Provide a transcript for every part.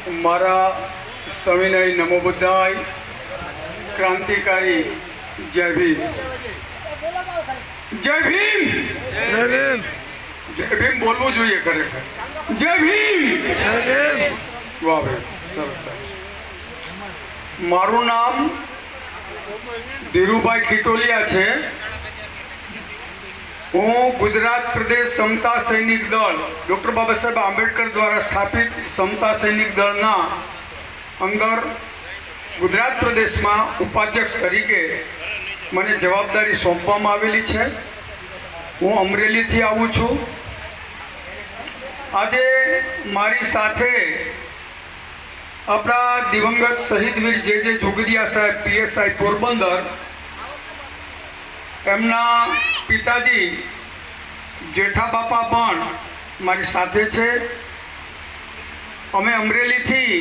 મારા સવિનય નમો બુદ્ધાય ક્રાંતિકારી જય ભીમ જય ભીમ જય ભીમ જય ભીમ બોલવું જોઈએ ખરેખર જય ભીમ જય ભીમ વાહ ભાઈ સરસ મારું નામ ધીરુભાઈ ખીટોલિયા છે। હું ગુજરાત પ્રદેશ સમતા સૈનિક દળ ડૉક્ટર બાબા સાહેબ આંબેડકર દ્વારા સ્થાપિત સમતા સૈનિક દળના અંદર ગુજરાત પ્રદેશમાં ઉપાધ્યક્ષ તરીકે મને જવાબદારી સોંપવામાં આવેલી છે। હું અમરેલીથી આવું છું। આજે મારી સાથે આપણા દિવંગત શહીદવીર જે જોગદિયા સાહેબ પીએસઆઈ પોરબંદર, એમના પિતાજી જેઠા બાપા પણ મારી સાથે છે। અમે અમરેલીથી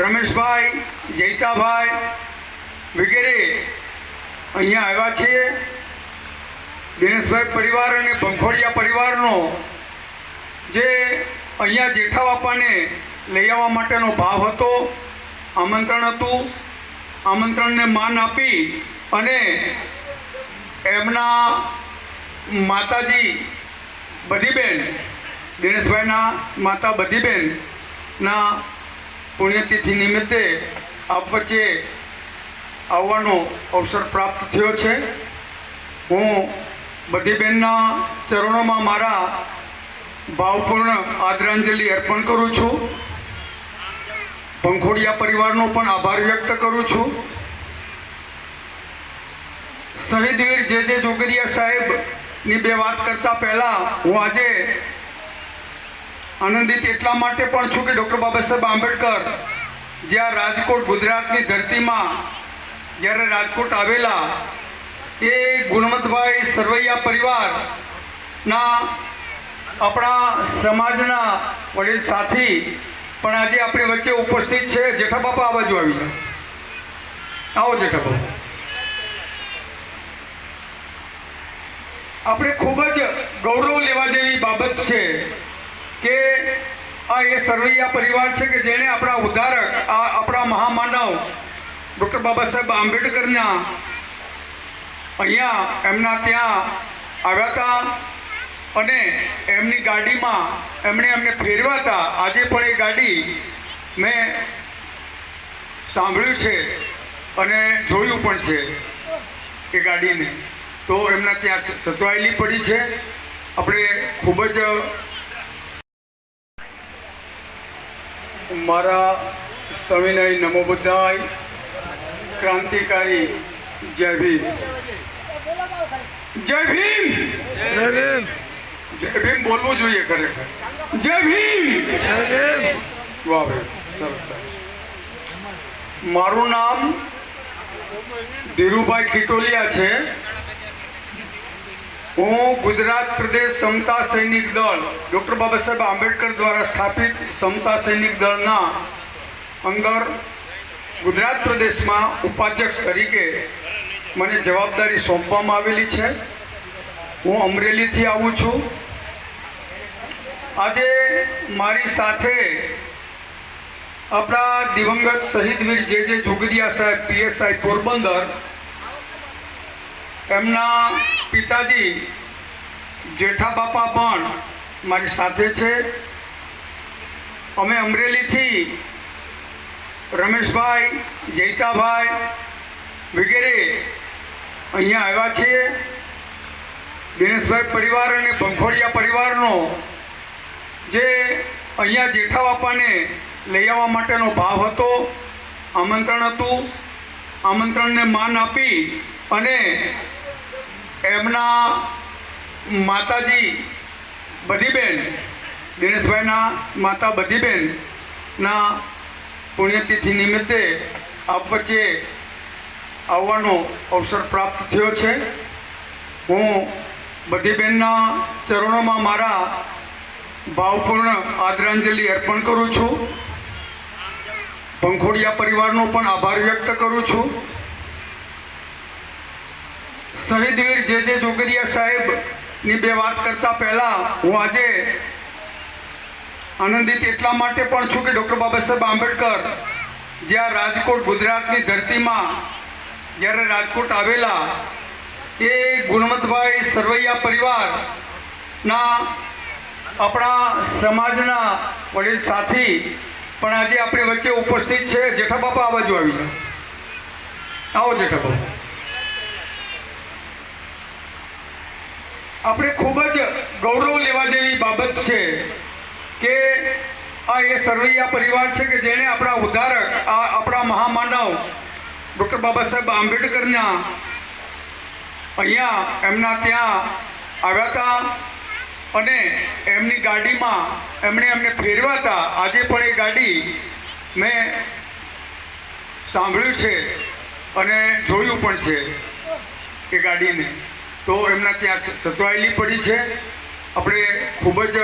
રમેશભાઈ, જયતાભાઈ વગેરે અહીંયા આવ્યા છીએ। દિનેશભાઈ પરિવાર અને ભંખોડિયા પરિવારનો જે અહીંયા જેઠા બાપાને લઈ આવવા માટેનો ભાવ હતો, આમંત્રણ હતું, આમંત્રણને માન આપી અને એમના માતાજી બધીબેન, દિનેશભાઈના માતા બધીબેનના પુણ્યતિથિ નિમિત્તે આપ વચ્ચે આવવાનો અવસર પ્રાપ્ત થયો છે। હું બધીબેનના ચરણોમાં મારા ભાવપૂર્ણ આદરાંજલિ અર્પણ કરું છું। ભંખોડિયા પરિવારનો પણ આભાર વ્યક્ત કરું છું। શહીદવીર જે જોગદિયા સાહેબની બે વાત કરતા પહેલા હું આજે આનંદિત એટલા માટે પણ છું કે ડૉક્ટર બાબા સાહેબ આંબેડકર જ્યાં રાજકોટ ગુજરાતની ધરતીમાં જ્યારે રાજકોટ આવેલા, એ ગુણવંતભાઈ સરવૈયા પરિવારના આપણા સમાજના વડીલ સાથી પણ આજે આપણી વચ્ચે ઉપસ્થિત છે। જેઠા બાપા આ બાજુ આવી જાય, આવો જેઠા બાપા। આપણે ખૂબ જ ગૌરવ લેવા જેવી બાબત છે કે આ એ સરવૈયા પરિવાર છે કે જેણે આપણા ઉદ્ધારક, આપણા મહામાનવ ડૉક્ટર બાબા સાહેબ આંબેડકરના અહીંયા એમના ત્યાં આવ્યા હતા અને એમની ગાડીમાં એમણે અમને ફેરવ્યા હતા। આજે પણ એ ગાડી મેં સાંભળ્યું છે અને જોયું પણ છે એ ગાડીને, તો એમના ત્યાં સચવાયેલી પડી છે। આપણે ખૂબ જ મારા સવિનય નમો બુદ્ધાય ક્રાંતિકારી જય ભીમ જય ભીમ જય ભીમ જય ભીમ બોલવું જોઈએ ખરેખર જય ભીમ જય ભીમ વાહ ભાઈ સરસ। મારું નામ ધીરુભાઈ ખીટોલિયા છે। હું ગુજરાત પ્રદેશ સમતા સૈનિક દળ ડૉક્ટર બાબા સાહેબ આંબેડકર દ્વારા સ્થાપિત સમતા સૈનિક દળના અંદર ગુજરાત પ્રદેશમાં ઉપાધ્યક્ષ તરીકે મને જવાબદારી સોંપવામાં આવેલી છે। હું અમરેલીથી આવું છું। આજે મારી સાથે આપણા દિવંગત શહીદવીર જે જોગદિયા સાહેબ પીએસઆઈ પોરબંદર, એમના પિતાજી જેઠા બાપા પણ મારી સાથે છે। અમે અમરેલીથી રમેશભાઈ, જયતાભાઈ વગેરે અહીંયા આવ્યા છીએ। દિનેશભાઈ પરિવાર અને ભંખોડિયા પરિવારનો જે અહીંયા જેઠા બાપાને લઈ આવવા માટેનો ભાવ હતો, આમંત્રણ હતું, આમંત્રણને માન આપી અને એમના માતાજી બધીબેન, દિનેશભાઈના માતા બધીબેનના પુણ્યતિથિ નિમિત્તે આપ વચ્ચે આવવાનો અવસર પ્રાપ્ત થયો છે। હું બધીબેનના ચરણોમાં મારા ભાવપૂર્ણ આદરાંજલિ અર્પણ કરું છું। ભંખોડિયા પરિવારનો પણ આભાર વ્યક્ત કરું છું। શહીદવીર જે જોગદિયા સાહેબની બે વાત કરતા પહેલા હું આજે આનંદિત એટલા માટે પણ છું કે ડૉક્ટર બાબા સાહેબ આંબેડકર જ્યાં રાજકોટ ગુજરાતની ધરતીમાં જ્યારે રાજકોટ આવેલા એ ગુણવંતભાઈ સરવૈયા પરિવારના આપણા સમાજના વડીલ સાથી પણ આજે આપણી વચ્ચે ઉપસ્થિત છે. જેઠા બાપા આ બાજુ આવી જાઓ. આવો જેઠા બાપા. આપણે ખૂબ જ ગૌરવ લેવા જેવી બાબત છે કે આ એ સરવૈયા પરિવાર છે કે જેણે આપણા ઉદ્ધારક આપણા મહામાનવ ડૉક્ટર બાબા સાહેબ આંબેડકરના અહીંયા એમના ત્યાં આવ્યા હતા અને એમની ગાડીમાં એમને ફેરવ્યા હતા. આજે પણ એ ગાડી મેં સાંભળ્યું છે અને જોયું પણ છે એ ગાડીને, તો એમના ત્યાં સચવાયેલી પડી છે. આપણે ખૂબ જ